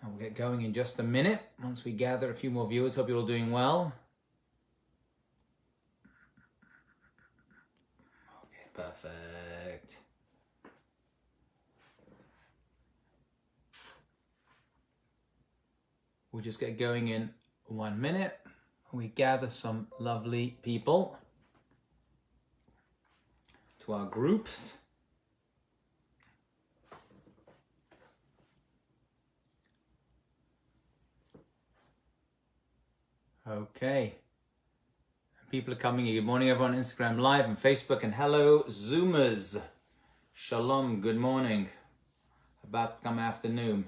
We'll get going in just a minute once we gather a few more viewers. Hope you're all doing well. Okay, perfect. We'll just get going in 1 minute. We gather some lovely people to our groups. Okay. People are coming in. Good morning, everyone on Instagram Live and Facebook. And hello, Zoomers. Shalom, good morning. About to come afternoon.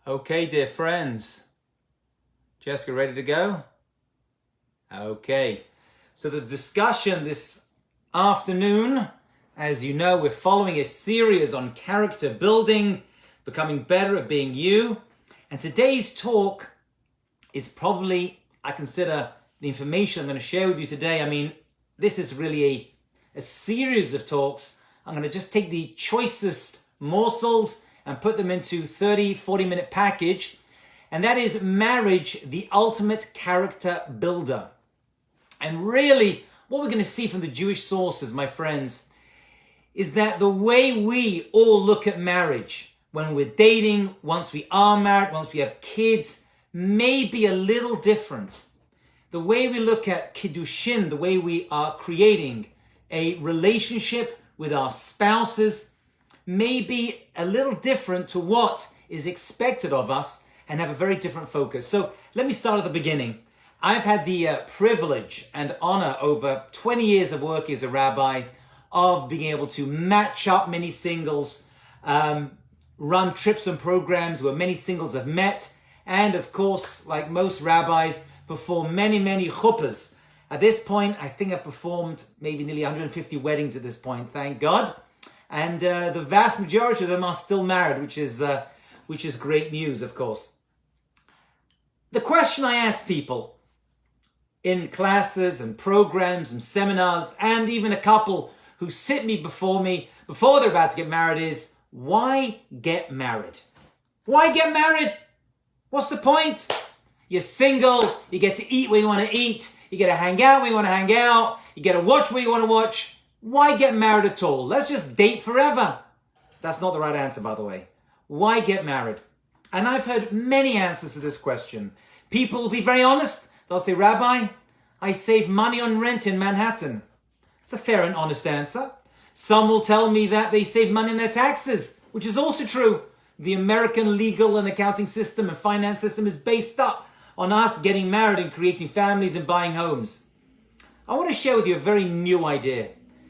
Okay, dear friends. Jessica, ready to go? Okay. So the discussion this afternoon, as you know, we're following a series on character building, becoming better at being you. And today's talk is probably, I consider the information I'm going to share with you today. I mean, this is really a series of talks. I'm going to just take the choicest morsels and put them into 30, 40-minute package. And that is marriage, the ultimate character builder. And really, what we're going to see from the Jewish sources, my friends, is that the way we all look at marriage, when we're dating, once we are married, once we have kids, may be a little different. The way we look at Kiddushin, the way we are creating a relationship with our spouses, may be a little different to what is expected of us and have a very different focus. So let me start at the beginning. I've had the privilege and honor over 20 years of working as a rabbi of being able to match up many singles, run trips and programs where many singles have met, and of course, like most rabbis, perform many, many chuppahs. At this point, I think I've performed maybe nearly 150 weddings at this point, thank God. And the vast majority of them are still married, which is great news, of course. The question I ask people in classes and programs and seminars, and even a couple who sit before me before they're about to get married is, why get married? Why get married? What's the point? You're single, you get to eat where you want to eat, you get to hang out where you want to hang out, you get to watch where you want to watch. Why get married at all? Let's just date forever. That's not the right answer, by the way. Why get married? And I've heard many answers to this question. People will be very honest. They'll say, Rabbi, I save money on rent in Manhattan. It's a fair and honest answer. Some will tell me that they save money on their taxes, which is also true. The American legal and accounting system and finance system is based up on us getting married and creating families and buying homes. I want to share with you a very new idea.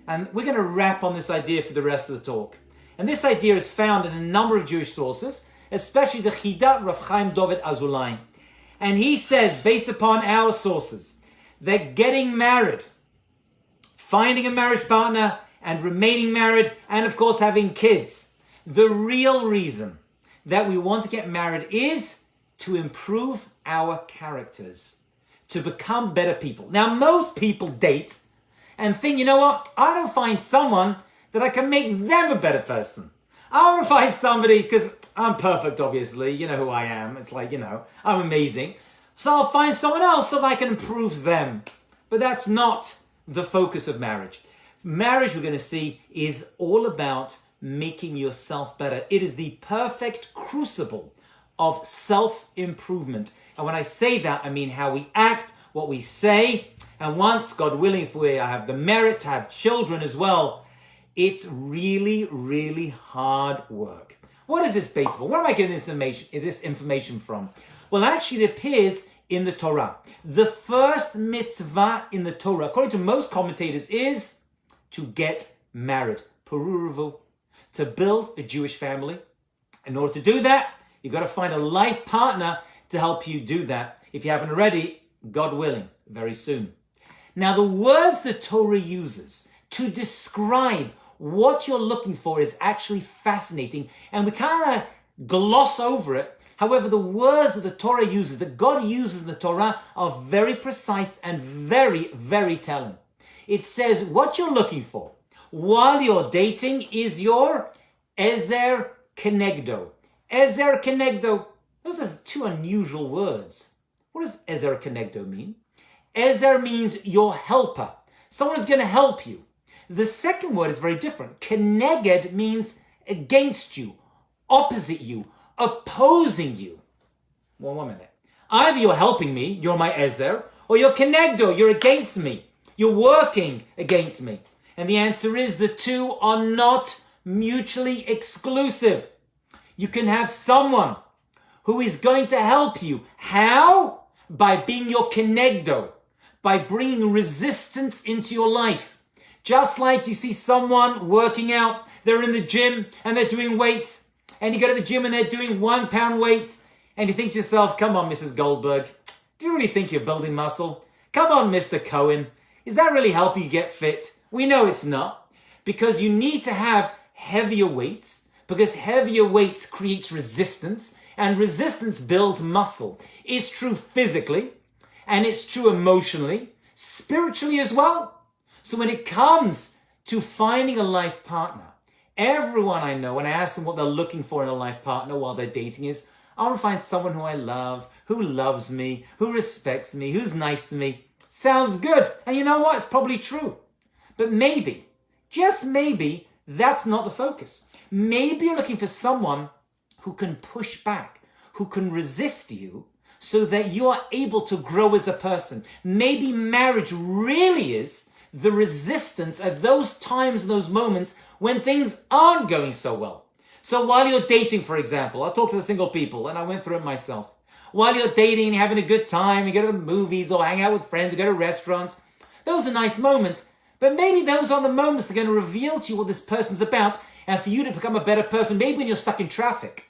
And we're going to wrap on this idea for the rest of the talk. And this idea is found in a number of Jewish sources, especially the Chidat Rav Chaim Dovid Azulai. And he says, based upon our sources, that getting married, finding a marriage partner, and remaining married, and of course having kids, the real reason that we want to get married is to improve our characters, to become better people. Now, most people date and think, you know what, I don't find someone that I can make them a better person. I want to find somebody, because I'm perfect, obviously, you know who I am. It's like, I'm amazing. So I'll find someone else so that I can improve them. But that's not the focus of marriage. Marriage, we're going to see, is all about making yourself better. It is the perfect crucible of self-improvement. And when I say that, I mean how we act, what we say. And once, God willing, if we have the merit to have children as well, it's really, really hard work. What is this based on? Where am I getting this information from? Well, actually, it appears in the Torah. The first mitzvah in the Torah, according to most commentators, is to get married. Peruruvu. To build a Jewish family. In order to do that, you've got to find a life partner to help you do that. If you haven't already, God willing, very soon. Now, the words the Torah uses to describe what you're looking for is actually fascinating, and we kind of gloss over it. However, the words that the Torah uses, that God uses in the Torah, are very precise and very, very telling. It says what you're looking for while you're dating is your ezer kenegdo. Ezer kenegdo. Those are two unusual words. What does ezer kenegdo mean? Ezer means your helper. Someone is going to help you. The second word is very different. Keneged means against you, opposite you, opposing you. One minute. Either you're helping me, you're my ezer, or you're kenegdo, you're against me. You're working against me. And the answer is the two are not mutually exclusive. You can have someone who is going to help you. How? By being your kenegdo, by bringing resistance into your life. Just like you see someone working out, they're in the gym and they're doing weights, and you go to the gym and they're doing 1 pound weights, and you think to yourself, come on, Mrs. Goldberg, do you really think you're building muscle? Come on, Mr. Cohen, is that really helping you get fit? We know it's not, because you need to have heavier weights, because heavier weights creates resistance, and resistance builds muscle. It's true physically, and it's true emotionally, spiritually as well. So when it comes to finding a life partner, everyone I know, when I ask them what they're looking for in a life partner while they're dating is, I want to find someone who I love, who loves me, who respects me, who's nice to me. Sounds good. And you know what? It's probably true. But maybe, just maybe, that's not the focus. Maybe you're looking for someone who can push back, who can resist you, so that you are able to grow as a person. Maybe marriage really is the resistance at those times and those moments when things aren't going so well. So while you're dating, for example, I'll talk to the single people, and I went through it myself. While you're dating and you're having a good time, you go to the movies or hang out with friends, you go to restaurants, those are nice moments. But maybe those are the moments that are going to reveal to you what this person's about, and for you to become a better person, maybe when you're stuck in traffic.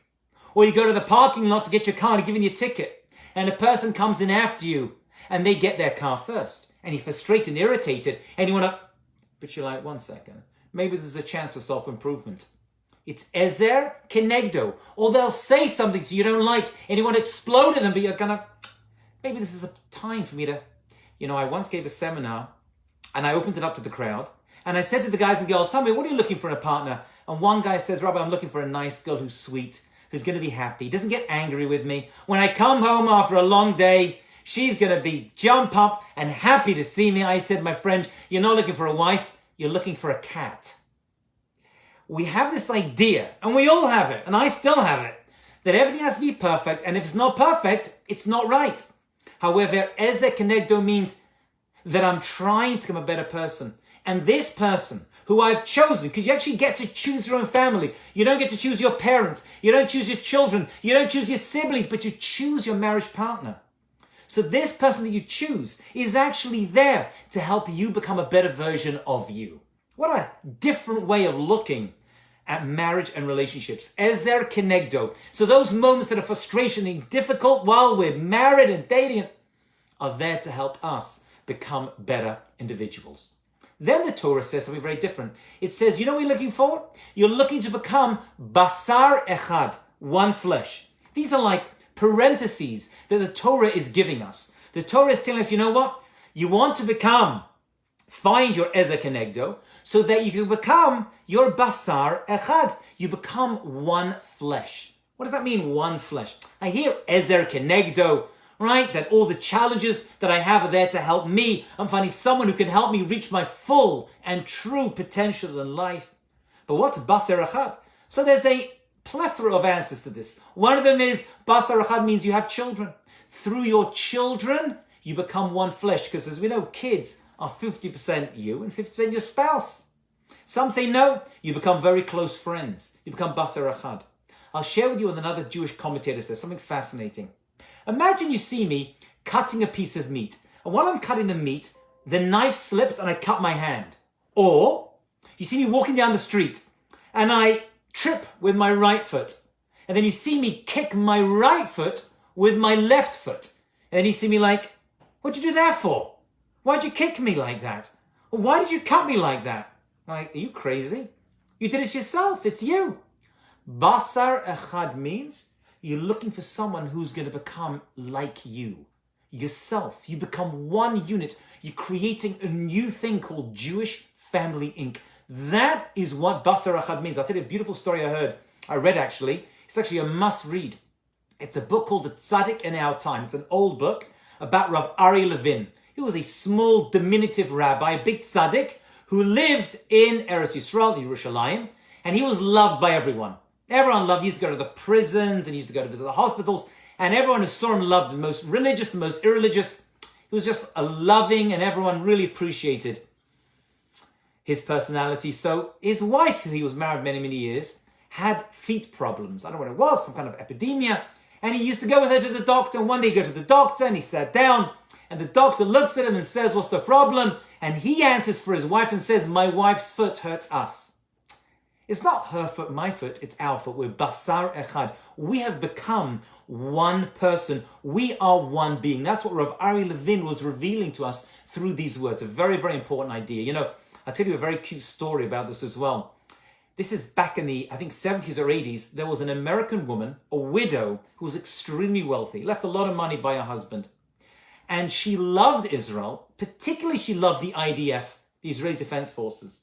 Or you go to the parking lot to get your car and give you a ticket, and a person comes in after you, and they get their car first. And you're frustrated and irritated, and you want to... But you're like, 1 second. Maybe there's a chance for self-improvement. It's ezer kenegdo. Or they'll say something to you don't like, and you want to explode at them, but you're going to... Maybe this is a time for me to... I once gave a seminar, and I opened it up to the crowd, and I said to the guys and girls, tell me, what are you looking for in a partner? And one guy says, Rabbi, I'm looking for a nice girl who's sweet, who's going to be happy, doesn't get angry with me. When I come home after a long day, she's going to be jump up and happy to see me. I said, my friend, you're not looking for a wife, you're looking for a cat. We have this idea, and we all have it, and I still have it, that everything has to be perfect, and if it's not perfect, it's not right. However, ezer kenegdo means that I'm trying to become a better person. And this person who I've chosen, because you actually get to choose your own family. You don't get to choose your parents. You don't choose your children. You don't choose your siblings, but you choose your marriage partner. So this person that you choose is actually there to help you become a better version of you. What a different way of looking at marriage and relationships. Ezer kenegdo. So those moments that are frustration and difficult while we're married and dating are there to help us become better individuals. Then the Torah says something very different. It says, you know what you're looking for? You're looking to become basar echad, one flesh. These are like parentheses that the Torah is giving us. The Torah is telling us, you know what? You want to find your ezer kenegdo, so that you can become your basar echad. You become one flesh. What does that mean, one flesh? I hear ezer kenegdo, right? That all the challenges that I have are there to help me. I'm finding someone who can help me reach my full and true potential in life. But what's basar echad? So there's a plethora of answers to this. One of them is basar echad means you have children. Through your children, you become one flesh. Because as we know, kids are 50% you and 50% your spouse. Some say no, you become very close friends. You become basar echad. I'll share with you what another Jewish commentator says, something fascinating. Imagine you see me cutting a piece of meat. And while I'm cutting the meat, the knife slips and I cut my hand. Or you see me walking down the street and I trip with my right foot. And then you see me kick my right foot with my left foot. And then you see me like, what'd you do that for? Why'd you kick me like that? Or why did you cut me like that? Like, are you crazy? You did it yourself. It's you. Basar echad means you're looking for someone who's going to become like you. Yourself. You become one unit. You're creating a new thing called Jewish Family Inc. That is what Basar echad means. I'll tell you a beautiful story I read actually. It's actually a must read. It's a book called The Tzaddik in Our Time. It's an old book about Rav Aryeh Levin. He was a small, diminutive rabbi, a big tzaddik, who lived in Eretz Yisrael, Yerushalayim, and he was loved by everyone. Everyone loved him. He used to go to the prisons and he used to go to visit the hospitals, and everyone who saw him loved him, the most religious, the most irreligious. He was just a loving, and everyone really appreciated his personality. So his wife, who he was married many, many years, had feet problems. I don't know what it was, some kind of epidemia. And he used to go with her to the doctor. And one day he goes to the doctor and he sat down. And the doctor looks at him and says, what's the problem? And he answers for his wife and says, my wife's foot hurts us. It's not her foot, my foot, it's our foot. We're basar echad. We have become one person. We are one being. That's what Rav Aryeh Levin was revealing to us through these words. A very, very important idea. You know, I'll tell you a very cute story about this as well. This is back in the, I think, 70s or 80s. There was an American woman, a widow, who was extremely wealthy, left a lot of money by her husband. And she loved Israel. Particularly, she loved the IDF, the Israeli Defense Forces.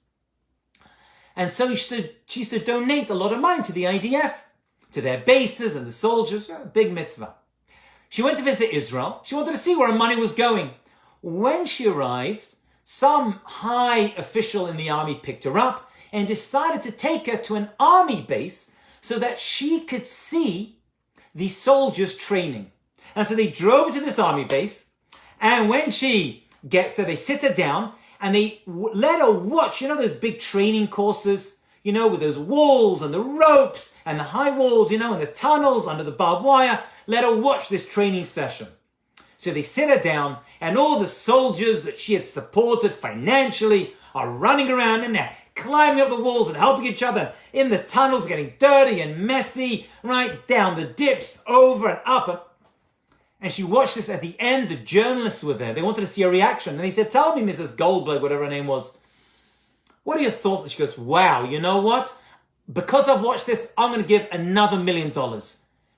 And so she used to donate a lot of money to the IDF, to their bases and the soldiers. A big mitzvah. She went to visit Israel. She wanted to see where her money was going. When she arrived, some high official in the army picked her up and decided to take her to an army base so that she could see the soldiers training. And so they drove her to this army base, and when she gets there, they sit her down and they let her watch, you know, those big training courses, you know, with those walls and the ropes and the high walls, you know, and the tunnels under the barbed wire. Let her watch this training session. So they sit her down, and all the soldiers that she had supported financially are running around in there, climbing up the walls and helping each other in the tunnels, getting dirty and messy, right down the dips, over and up. And she watched this. At the end, the journalists were there. They wanted to see her reaction. And they said, tell me, Mrs. Goldberg, whatever her name was, what are your thoughts? And she goes, wow, you know what? Because I've watched this, I'm going to give another $1 million. And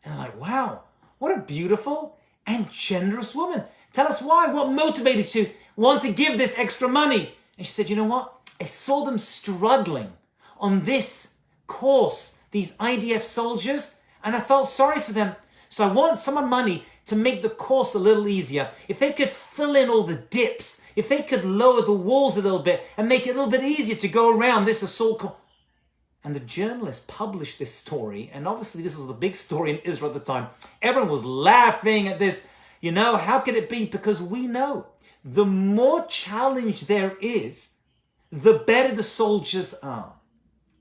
they're like, wow, what a beautiful and generous woman. Tell us why. What motivated you to want to give this extra money? And she said, you know what? I saw them struggling on this course, these IDF soldiers, and I felt sorry for them. So I want some money to make the course a little easier. If they could fill in all the dips, if they could lower the walls a little bit and make it a little bit easier to go around this assault course. And the journalist published this story, and obviously this was the big story in Israel at the time. Everyone was laughing at this. You know, how could it be? Because we know the more challenge there is, the better the soldiers are.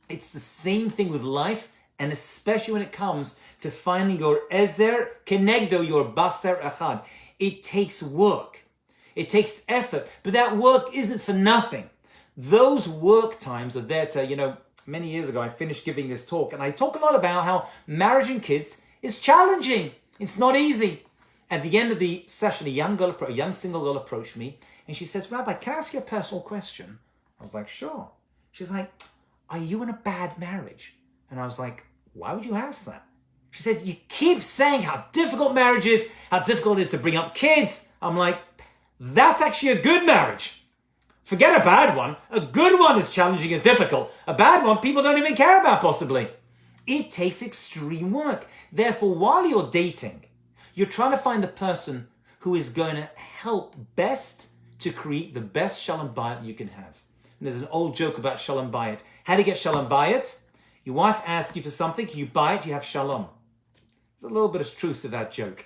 It's the same thing with life, and especially when it comes to finding your ezer kenegdo, your basar echad. It takes work. It takes effort, but that work isn't for nothing. Those work times are there to, you know, many years ago I finished giving this talk, and I talk a lot about how marriage and kids is challenging. It's not easy. At the end of the session, a young single girl approached me, and she says, Rabbi, can I ask you a personal question? I was like, sure. She's like, are you in a bad marriage? And I was like, why would you ask that? She said, you keep saying how difficult marriage is, how difficult it is to bring up kids. I'm like, that's actually a good marriage. Forget a bad one. A good one is challenging, is difficult. A bad one, people don't even care about possibly. It takes extreme work. Therefore, while you're dating, you're trying to find the person who is going to help best to create the best shalom bayit you can have. And there's an old joke about shalom bayit. How to get shalom bayit? Your wife asks you for something, you buy it, you have shalom. There's a little bit of truth to that joke.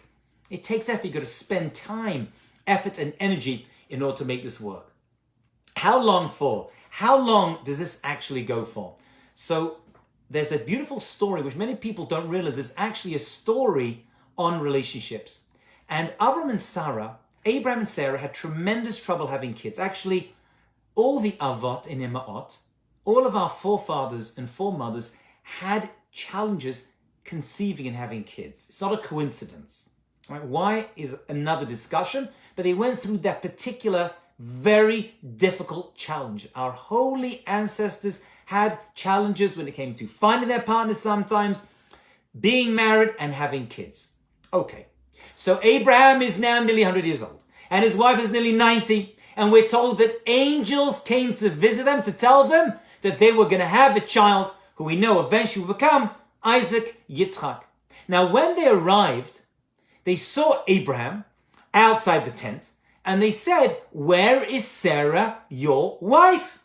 It takes effort. You've got to spend time, effort, and energy in order to make this work. How long for? How long does this actually go for? So there's a beautiful story which many people don't realize is actually a story on relationships. And Abraham and Sarah had tremendous trouble having kids. Actually, all the avot in Ima'ot, all of our forefathers and foremothers had challenges conceiving and having kids. It's not a coincidence. Right? Why is another discussion, but they went through that particular very difficult challenge. Our holy ancestors had challenges when it came to finding their partners sometimes, being married and having kids. Okay, so Abraham is now nearly 100 years old and his wife is nearly 90, and we're told that angels came to visit them to tell them that they were going to have a child who we know eventually will become Isaac Yitzchak. Now when they arrived, they saw Abraham outside the tent and they said, "Where is Sarah, your wife?"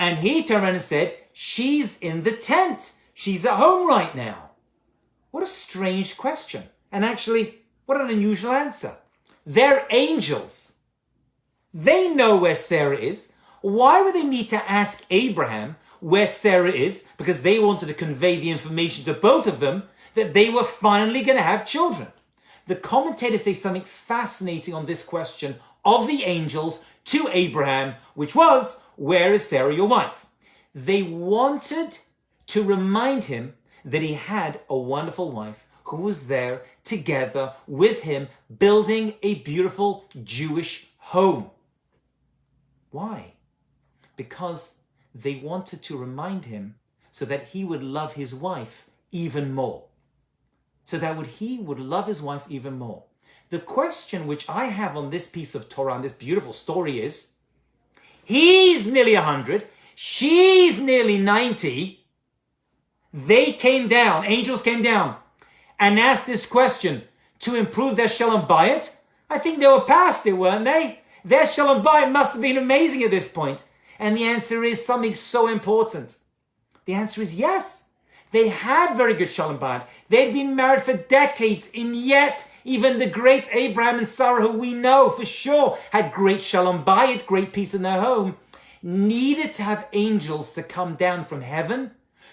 And he turned around and said, "She's in the tent. She's at home right now." What a strange question. And actually, what an unusual answer. They're angels. They know where Sarah is. Why would they need to ask Abraham where Sarah is? Because they wanted to convey the information to both of them that they were finally going to have children. The commentators say something fascinating on this question of the angels to Abraham, which was, "Where is Sarah, your wife?" They wanted to remind him that he had a wonderful wife who was there together with him, building a beautiful Jewish home. Why? Because they wanted to remind him so that he would love his wife even more. So that he would love his wife even more. The question which I have on this piece of Torah, on this beautiful story is, he's nearly 100, she's nearly 90, they came down, angels came down, and asked this question to improve their Shalom Bayit. I think they were past it, weren't they? Their Shalom Bayit must have been amazing at this point. And the answer is something so important. The answer is yes. They had very good Shalom Bayit. They'd been married for decades, and yet even the great Abraham and Sarah, who we know for sure had great Shalom Bayit, great peace in their home, needed to have angels to come down from heaven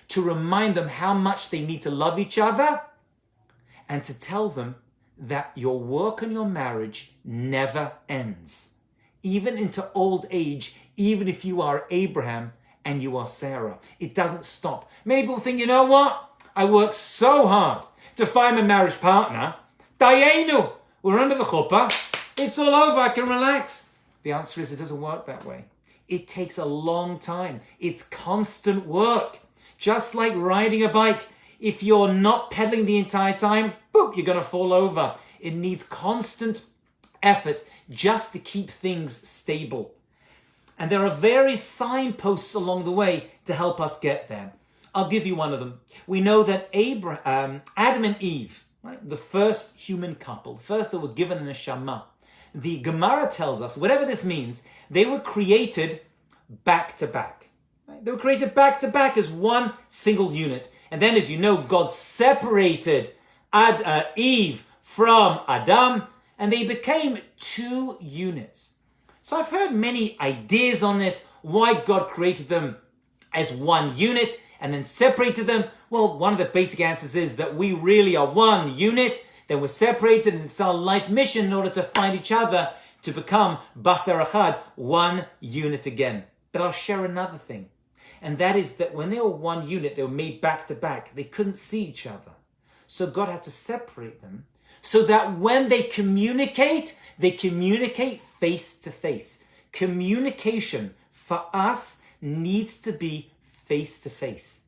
to remind them how much they need to love each other and to tell them that your work on your marriage never ends. Even into old age, even if you are Abraham and you are Sarah, it doesn't stop. Many people think, you know what? I work so hard to find my marriage partner. Dayenu, we're under the chuppah. It's all over, I can relax. The answer is it doesn't work that way. It takes a long time. It's constant work. Just like riding a bike. If you're not pedaling the entire time, boop, you're going to fall over. It needs constant effort just to keep things stable. And there are various signposts along the way to help us get there. I'll give you one of them. We know that Adam and Eve, right, the first human couple, the first that were given an neshama, the Gemara tells us, whatever this means, they were created back to back. Right? They were created back to back as one single unit. And then, as you know, God separated Eve from Adam, and they became two units. So I've heard many ideas on this, why God created them as one unit and then separated them. Well, one of the basic answers is that we really are one unit, then we're separated, and it's our life mission in order to find each other to become Basar Echad, one unit again. But I'll share another thing, and that is that when they were one unit, they were made back to back. They couldn't see each other. So God had to separate them so that when they communicate face to face. Communication for us needs to be face to face.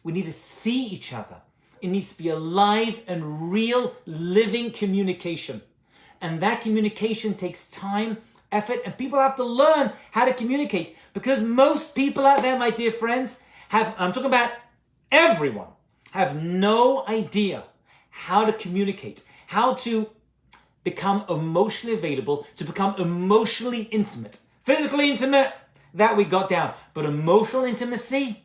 We need to see each other. It needs to be a live and real living communication. And that communication takes time, effort, and people have to learn how to communicate. Because most people out there, my dear friends, I'm talking about everyone, have no idea how to communicate, how to become emotionally available, to become emotionally intimate. Physically intimate, that we got down. But emotional intimacy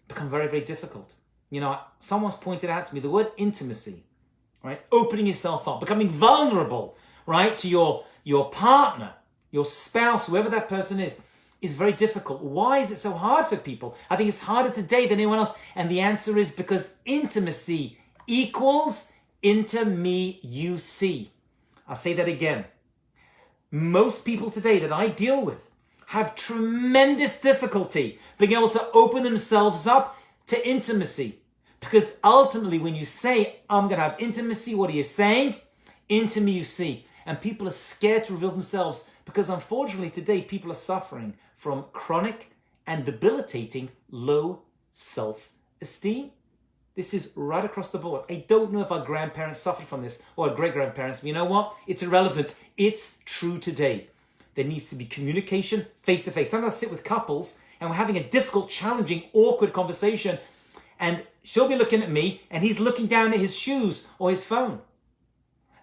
become very, very difficult. You know, someone's pointed out to me the word intimacy, right? Opening yourself up, becoming vulnerable, right? To your partner, your spouse, whoever that person is very difficult. Why is it so hard for people? I think it's harder today than anyone else. And the answer is because intimacy equals into me you see. I'll say that again. Most people today that I deal with have tremendous difficulty being able to open themselves up to intimacy. Because ultimately when you say, I'm going to have intimacy, what are you saying? Into me you see. And people are scared to reveal themselves because unfortunately today people are suffering from chronic and debilitating low self-esteem. This is right across the board. I don't know if our grandparents suffered from this or our great-grandparents, but you know what? It's irrelevant. It's true today. There needs to be communication face-to-face. Sometimes I sit with couples and we're having a difficult, challenging, awkward conversation, and she'll be looking at me and he's looking down at his shoes or his phone.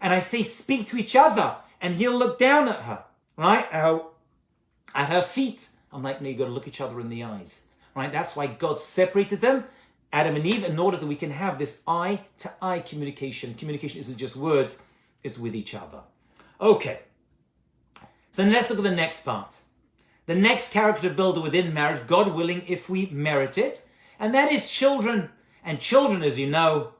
And I say, speak to each other, and he'll look down at her, right? At her feet. I'm like, no, you got to look each other in the eyes, right? That's why God separated them, Adam and Eve, in order that we can have this eye-to-eye communication. Communication isn't just words, it's with each other. Okay. So let's look at the next part. The next character builder within marriage, God willing, if we merit it, and that is children. And children, as you know,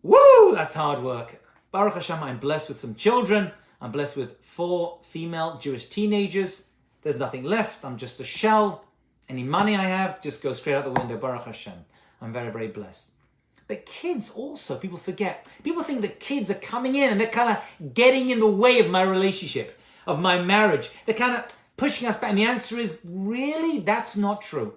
woo, that's hard work. Baruch Hashem, I'm blessed with some children. I'm blessed with 4 female Jewish teenagers. There's nothing left. I'm just a shell. Any money I have just goes straight out the window. Baruch Hashem. I'm very, very blessed. But kids also, people forget. People think that kids are coming in and they're kind of getting in the way of my relationship, of my marriage. They're kind of pushing us back. And the answer is, really, that's not true.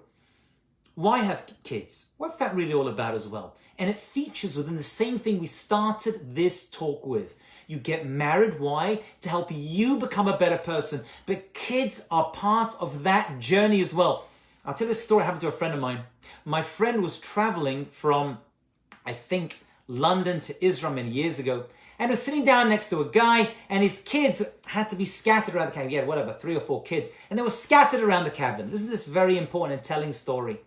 Why have kids? What's that really all about as well? And it features within the same thing we started this talk with. You get married, why? To help you become a better person. But kids are part of that journey as well. I'll tell you a story that happened to a friend of mine. My friend was traveling from, I think, London to Israel many years ago, and was sitting down next to a guy, and his kids had to be scattered around the cabin. He had, whatever, 3 or 4 kids, and they were scattered around the cabin. This is this very important and telling story.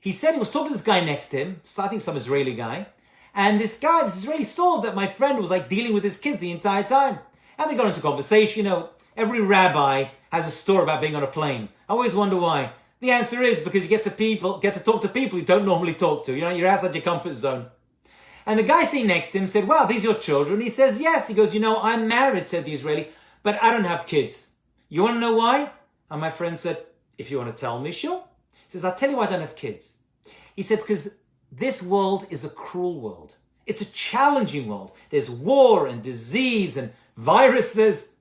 He said he was talking to this guy next to him, I think some Israeli guy, and this Israeli saw that my friend was like dealing with his kids the entire time. And they got into conversation. You know, every rabbi has a story about being on a plane. I always wonder why. The answer is because you get to talk to people you don't normally talk to. You know, you're outside your comfort zone. And the guy sitting next to him said, wow, these are your children? He says, yes. He goes, you know, I'm married, said the Israeli, but I don't have kids. You want to know why? And my friend said, if you want to tell me, sure. He says, I'll tell you why I don't have kids. He said, because this world is a cruel world. It's a challenging world. There's war and disease and viruses.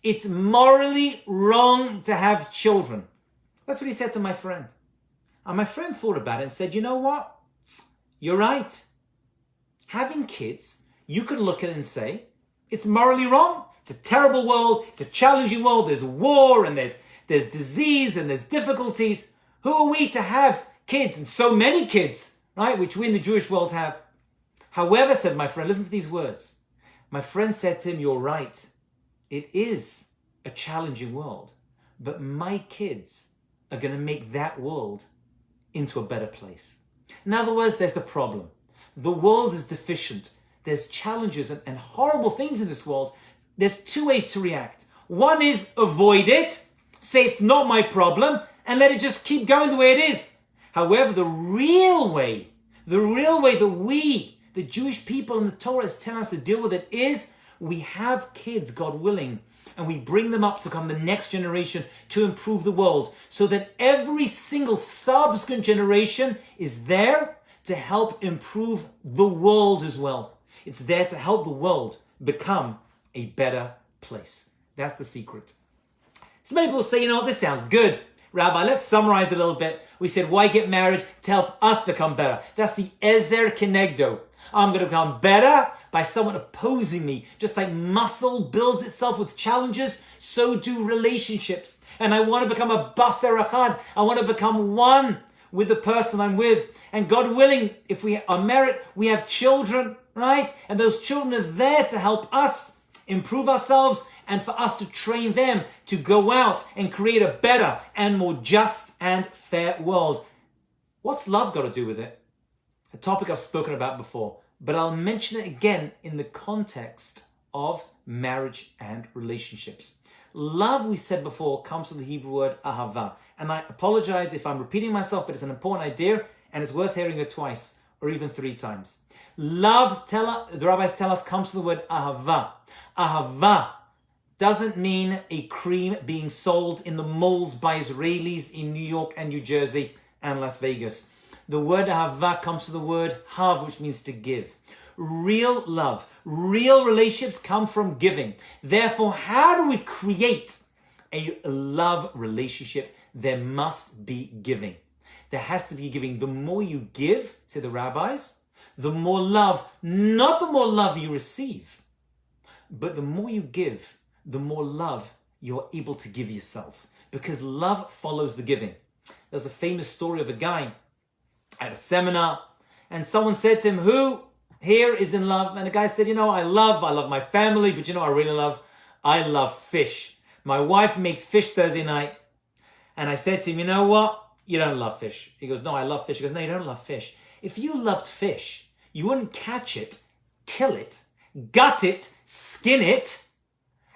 It's morally wrong to have children. That's what he said to my friend. And my friend thought about it and said, you know what? You're right. Having kids, you can look at it and say, it's morally wrong. It's a terrible world. It's a challenging world. There's war and there's disease and there's difficulties. Who are we to have kids, and so many kids, right, which we in the Jewish world have? However, said my friend, listen to these words. My friend said to him, you're right. It is a challenging world, but my kids are going to make that world into a better place. In other words, there's the problem. The world is deficient. There's challenges and horrible things in this world. There's 2 ways to react. One is avoid it, say it's not my problem, and let it just keep going the way it is. However, the real way that we, the Jewish people and the Torah is telling us to deal with it is we have kids, God willing, and we bring them up to become the next generation to improve the world so that every single subsequent generation is there to help improve the world as well. It's there to help the world become a better place. That's the secret. So many people say, you know, this sounds good. Rabbi, let's summarize it a little bit. We said, why get married? To help us become better. That's the Ezer Kenegdo. I'm going to become better by someone opposing me. Just like muscle builds itself with challenges, so do relationships. And I want to become a Baser Echad. I want to become one with the person I'm with. And God willing, if we are married, we have children, right? And those children are there to help us improve ourselves and for us to train them to go out and create a better and more just and fair world. What's love got to do with it? A topic I've spoken about before, but I'll mention it again in the context of marriage and relationships. Love, we said before, comes from the Hebrew word ahava. And I apologize if I'm repeating myself, but it's an important idea and it's worth hearing it twice or even 3 times. Love, the rabbis tell us, comes from the word ahava. Ahava doesn't mean a cream being sold in the malls by Israelis in New York and New Jersey and Las Vegas. The word ahava comes from the word hav, which means to give. Real love, real relationships come from giving. Therefore, how do we create a love relationship there must be giving. There has to be giving. The more you give, say the rabbis, the more love, not the more love you receive, but the more you give, the more love you're able to give yourself, because love follows the giving. There's a famous story of a guy at a seminar, and someone said to him, who here is in love? And the guy said, I love my family, but I love fish. My wife makes fish Thursday night. And I said to him, you know what? You don't love fish. He goes, no, I love fish. He goes, no, you don't love fish. If you loved fish, you wouldn't catch it, kill it, gut it, skin it,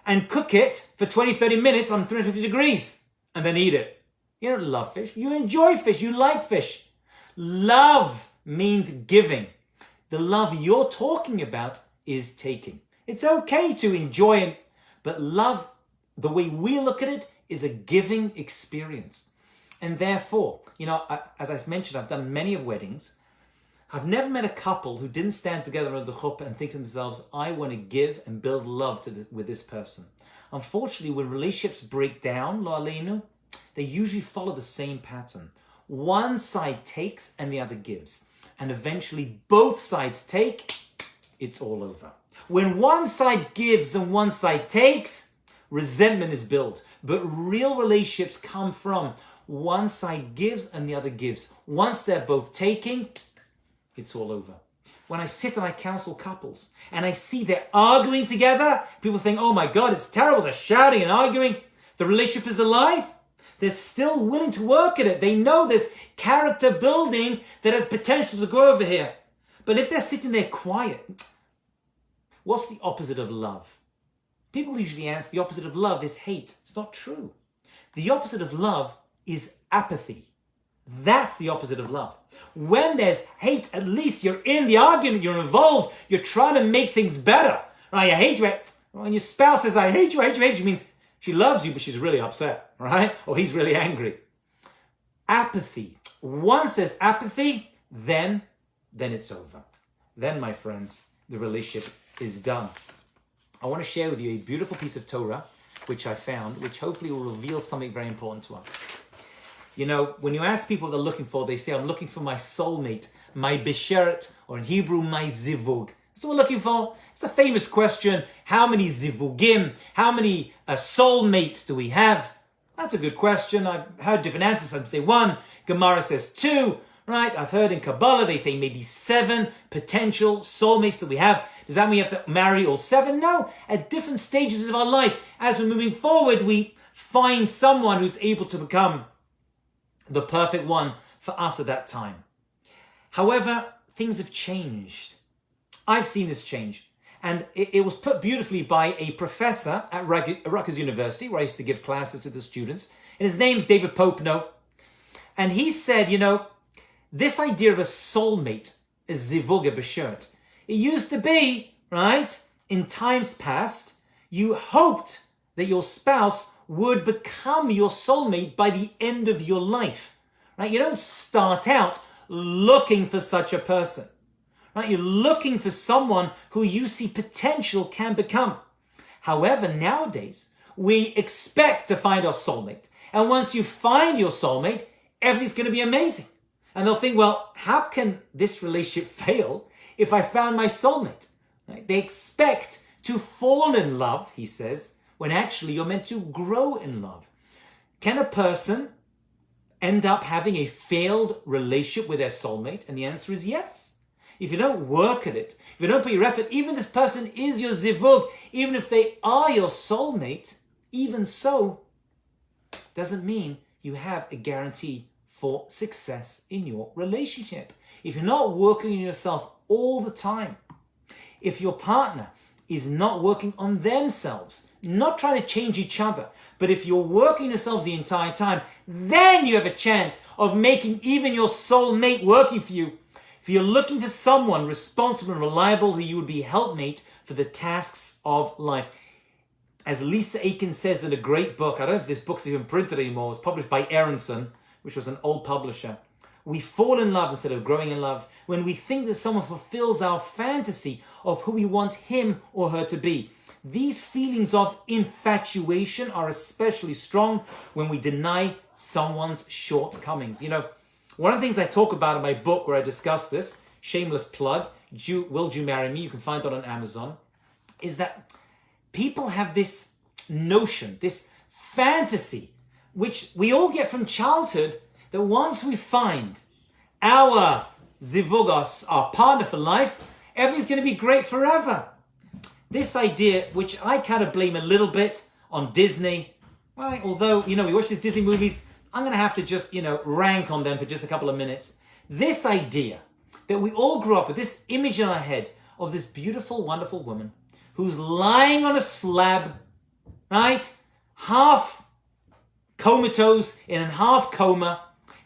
and cook it for 20, 30 minutes on 350 degrees, and then eat it. You don't love fish. You enjoy fish. You like fish. Love means giving. The love you're talking about is taking. It's okay to enjoy it, but love, the way we look at it, is a giving experience. And therefore, as I mentioned, I've done many of weddings. I've never met a couple who didn't stand together at the chuppah and think to themselves, I want to give and build love with this person. Unfortunately, when relationships break down, lo aleinu, they usually follow the same pattern. One side takes and the other gives. And eventually both sides take, it's all over. When one side gives and one side takes, resentment is built. But real relationships come from one side gives and the other gives. Once they're both taking, it's all over. When I sit and I counsel couples and I see they're arguing together, people think, oh my God, it's terrible. They're shouting and arguing. The relationship is alive. They're still willing to work at it. They know there's character building that has potential to grow over here. But if they're sitting there quiet, what's the opposite of love? People usually answer the opposite of love is hate. It's not true. The opposite of love is apathy. That's the opposite of love. When there's hate, at least you're in the argument, you're involved, you're trying to make things better. Right? I hate you. When your spouse says, I hate you, means she loves you, but she's really upset, right? Or he's really angry. Apathy. Once there's apathy, then it's over. Then, my friends, the relationship is done. I want to share with you a beautiful piece of Torah, which I found, which hopefully will reveal something very important to us. When you ask people what they're looking for, they say, I'm looking for my soulmate, my besheret, or in Hebrew, my zivug. That's what we're looking for. It's a famous question. How many zivugim, how many soulmates do we have? That's a good question. I've heard different answers. Some say 1, Gemara says 2, right? I've heard in Kabbalah, they say maybe 7 potential soulmates that we have. Does that mean you have to marry all 7? No. At different stages of our life, as we're moving forward, we find someone who's able to become the perfect one for us at that time. However, things have changed. I've seen this change. And it was put beautifully by a professor at Rutgers University, where I used to give classes to the students. And his name's David Popenoe. And he said, this idea of a soulmate, a zivug, a besheret, it used to be, right, in times past, you hoped that your spouse would become your soulmate by the end of your life, right? You don't start out looking for such a person, right? You're looking for someone who you see potential can become. However, nowadays, we expect to find our soulmate. And once you find your soulmate, everything's going to be amazing. And they'll think, well, how can this relationship fail if I found my soulmate? Right? They expect to fall in love, he says, when actually you're meant to grow in love. Can a person end up having a failed relationship with their soulmate? And the answer is yes. If you don't work at it, if you don't put your effort, even this person is your zivug, even if they are your soulmate, even so, doesn't mean you have a guarantee for success in your relationship. If you're not working on yourself all the time, if your partner is not working on themselves, not trying to change each other, but if you're working yourselves the entire time, then you have a chance of making even your soulmate working for you. If you're looking for someone responsible and reliable who you would be helpmate for the tasks of life. As Lisa Aiken says in a great book, I don't know if this book's even printed anymore, it was published by Aronson, which was an old publisher. We fall in love instead of growing in love when we think that someone fulfills our fantasy of who we want him or her to be. These feelings of infatuation are especially strong when we deny someone's shortcomings. You know, one of the things I talk about in my book where I discuss this, shameless plug, Will You Marry Me? You can find it on Amazon, is that people have this notion, this fantasy, which we all get from childhood, that once we find our zivugos, our partner for life, everything's going to be great forever. This idea, which I kind of blame a little bit on Disney, right? Although, you know, we watch these Disney movies, I'm going to have to just, you know, rank on them for just a couple of minutes. This idea that we all grew up with, this image in our head of this beautiful, wonderful woman who's lying on a slab, right? Half comatose, in a half coma,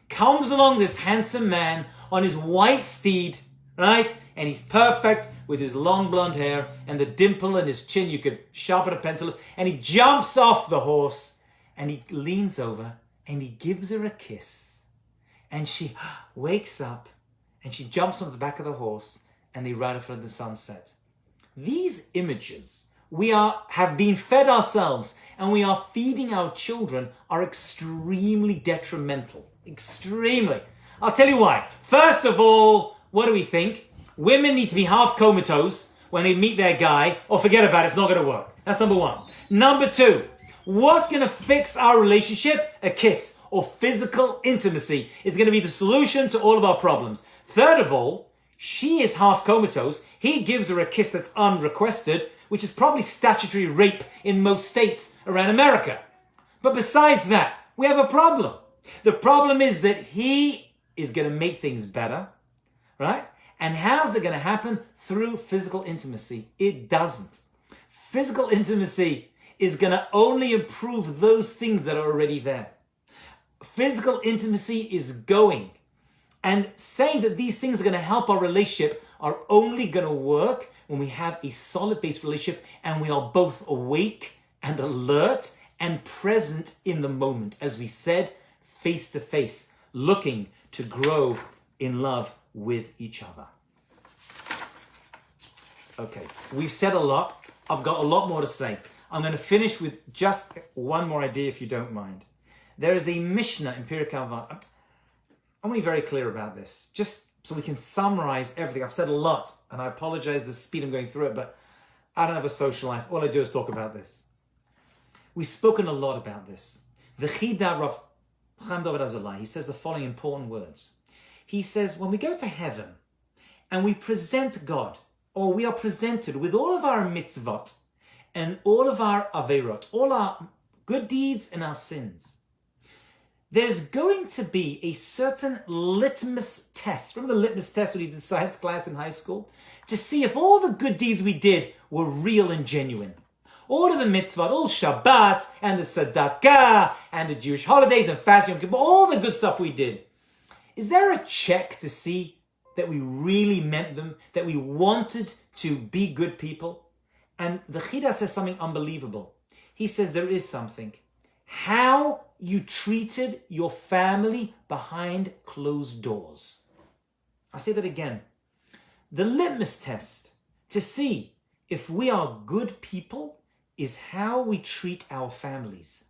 comes along this handsome man on his white steed, right? And he's perfect with his long blonde hair and the dimple in his chin. You could sharpen a pencil. And he jumps off the horse and he leans over and he gives her a kiss. And she wakes up and she jumps on the back of the horse and they ride off into the sunset. These images have been fed ourselves and we are feeding our children are extremely detrimental. Extremely. I'll tell you why. First of all, what do we think? Women need to be half comatose when they meet their guy, or forget about it, it's not going to work. That's number one. Number two, what's going to fix our relationship? A kiss or physical intimacy is going to be the solution to all of our problems. Third of all, she is half comatose. He gives her a kiss that's unrequested, which is probably statutory rape in most states around America. But besides that, we have a problem. The problem is that he is going to make things better, right? And how's that going to happen? Through physical intimacy. It doesn't. Physical intimacy is going to only improve those things that are already there. Physical intimacy is going. And saying that these things are going to help our relationship are only going to work when we have a solid-based relationship and we are both awake and alert and present in the moment. As we said, face to face, looking to grow in love with each other. Okay, we've said a lot. I've got a lot more to say. I'm going to finish with just one more idea, if you don't mind. There is a Mishnah in Pirkei Avot. I want to be very clear about this, just so we can summarize everything. I've said a lot, and I apologize the speed I'm going through it, but I don't have a social life. All I do is talk about this. We've spoken a lot about this. The Chida Rav Chaim Dovid Azulai, he says the following important words. He says, when we go to heaven and we present God, or we are presented with all of our mitzvot and all of our averot, all our good deeds and our sins, there's going to be a certain litmus test. Remember the litmus test when you did science class in high school? To see if all the good deeds we did were real and genuine. All of the mitzvot, all Shabbat and the tzedakah and the Jewish holidays and fasting, all the good stuff we did. Is there a check to see that we really meant them, that we wanted to be good people? And the Chida says something unbelievable. He says there is something. How you treated your family behind closed doors. I'll say that again. The litmus test to see if we are good people is how we treat our families.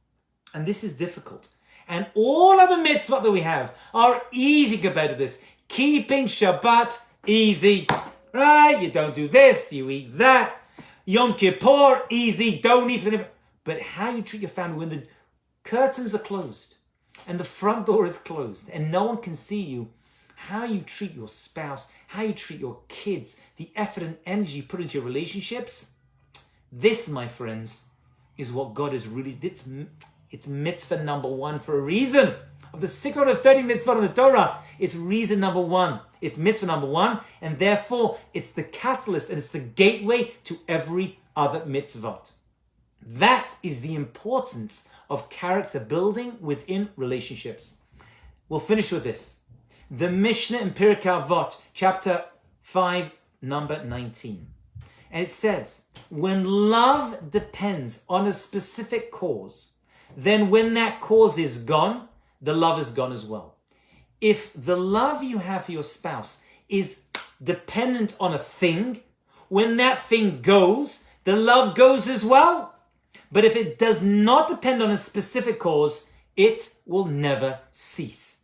And this is difficult. And all of the mitzvot that we have are easy compared to this. Keeping Shabbat, easy. Right? You don't do this, you eat that. Yom Kippur, easy, don't eat. But how you treat your family when the curtains are closed and the front door is closed and no one can see you, how you treat your spouse, how you treat your kids, the effort and energy you put into your relationships, this, my friends, is what God is really, it's mitzvah number one for a reason. Of the 630 mitzvah in the Torah, it's reason number one. It's mitzvah number one, and therefore it's the catalyst and it's the gateway to every other mitzvah. That is the importance of character building within relationships. We'll finish with this. The Mishnah in Pirkei Avot, chapter 5, number 19. And it says, when love depends on a specific cause, then when that cause is gone, the love is gone as well. If the love you have for your spouse is dependent on a thing, when that thing goes, the love goes as well. But if it does not depend on a specific cause, It will never cease.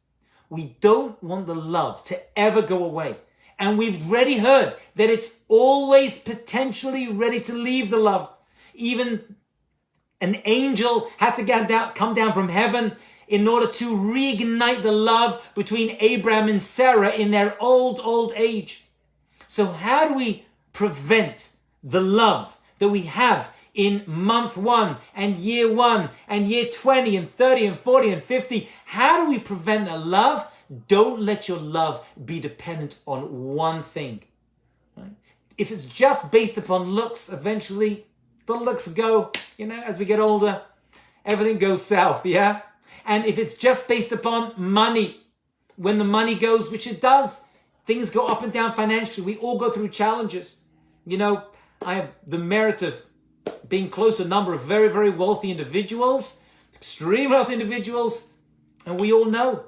We don't want the love to ever go away. And we've already heard that it's always potentially ready to leave the love. Even an angel had to come down from heaven in order to reignite the love between Abraham and Sarah in their old age. So how do we prevent the love that we have in month 1 and year 1 and year 20 and 30 and 40 and 50? How do we prevent that love? Don't let your love be dependent on one thing. Right? If it's just based upon looks, eventually the looks go, as we get older, everything goes south, yeah? And if it's just based upon money, when the money goes, which it does, things go up and down financially. We all go through challenges. I have the merit of being close to a number of very, very wealthy individuals, extreme wealthy individuals, and we all know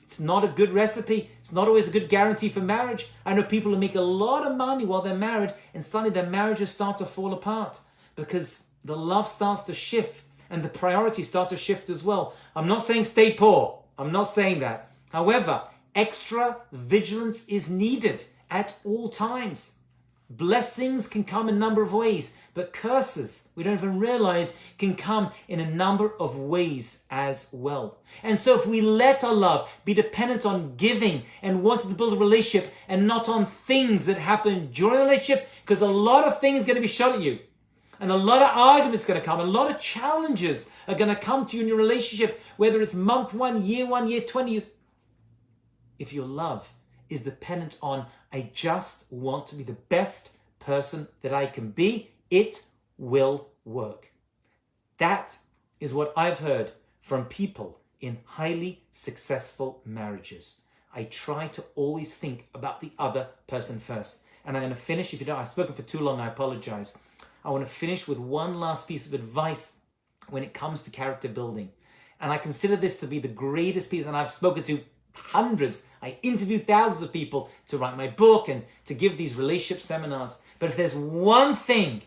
it's not a good recipe. It's not always a good guarantee for marriage. I know people who make a lot of money while they're married, and suddenly their marriages start to fall apart because the love starts to shift and the priorities start to shift as well. I'm not saying stay poor. I'm not saying that. However, extra vigilance is needed at all times. Blessings can come in a number of ways, but curses, we don't even realize, can come in a number of ways as well. And so if we let our love be dependent on giving and wanting to build a relationship and not on things that happen during the relationship, because a lot of things are going to be shot at you. And a lot of arguments are going to come. A lot of challenges are going to come to you in your relationship, whether it's month 1, year 20. If your love is dependent on, I just want to be the best person that I can be, it will work. That is what I've heard from people in highly successful marriages. I try to always think about the other person first. And I'm going to finish, if you don't, I've spoken for too long, I apologize. I want to finish with one last piece of advice when it comes to character building. And I consider this to be the greatest piece, and I've spoken to hundreds. I interviewed thousands of people to write my book and to give these relationship seminars. But if there's one thing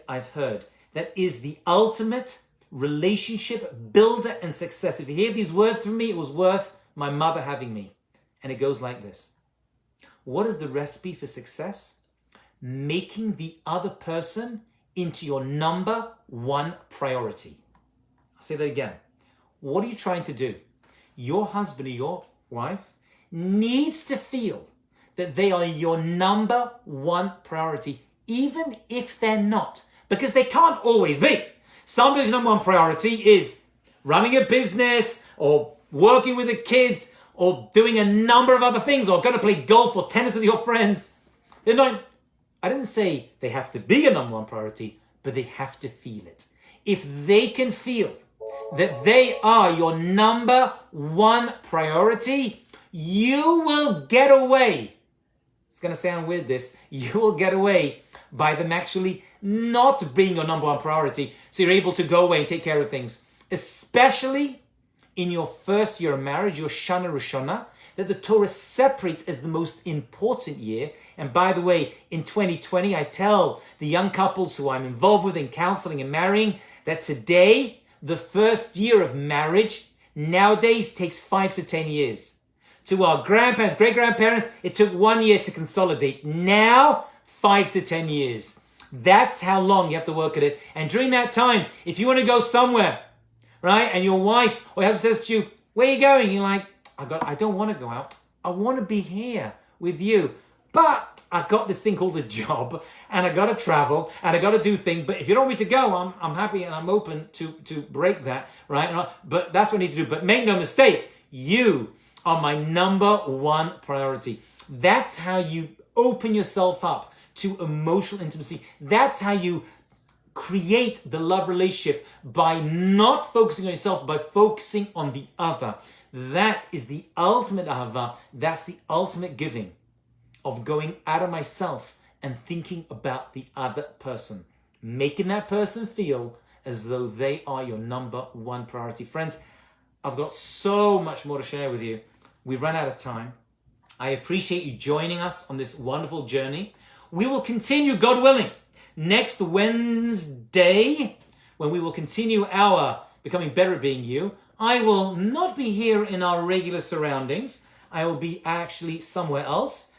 I've heard that is the ultimate relationship builder and success, if you hear these words from me, it was worth my mother having me. And it goes like this. What is the recipe for success? Making the other person into your number 1 priority. I'll say that again. What are you trying to do? Your husband or your wife needs to feel that they are your number 1 priority, even if they're not, because they can't always be. Sometimes your number 1 priority is running a business or working with the kids or doing a number of other things or going to play golf or tennis with your friends. They're not, I didn't say they have to be a number 1 priority, but they have to feel it. If they can feel that they are your number 1 priority, you will get away. It's going to sound weird, this. You will get away by them actually not being your number 1 priority. So you're able to go away and take care of things. Especially in your first year of marriage, your Shana Rishona, that the Torah separates as the most important year. And by the way, in 2020, I tell the young couples who I'm involved with in counseling and marrying that today, the first year of marriage nowadays takes 5 to 10 years. To our grandparents, great-grandparents, it took 1 year to consolidate. Now, 5 to 10 years. That's how long you have to work at it. And during that time, if you want to go somewhere, right, and your wife or your husband says to you, where are you going? You're like, I don't want to go out. I want to be here with you. But I got this thing called a job, and I got to travel, and I got to do things. But if you don't want me to go, I'm happy and I'm open to break that, right? But that's what I need to do. But make no mistake, you are my number 1 priority. That's how you open yourself up to emotional intimacy. That's how you create the love relationship, by not focusing on yourself, by focusing on the other. That is the ultimate ahava. That's the ultimate giving, of going out of myself and thinking about the other person, making that person feel as though they are your number 1 priority. Friends, I've got so much more to share with you. We've run out of time. I appreciate you joining us on this wonderful journey. We will continue, God willing, next Wednesday, when we will continue our becoming better at being you. I will not be here in our regular surroundings. I will be actually somewhere else.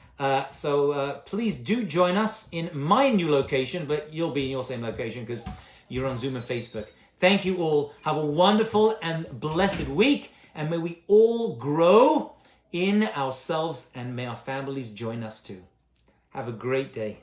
So please do join us in my new location, but you'll be in your same location because you're on Zoom and Facebook. Thank you all. Have a wonderful and blessed week, and may we all grow in ourselves, and may our families join us too. Have a great day.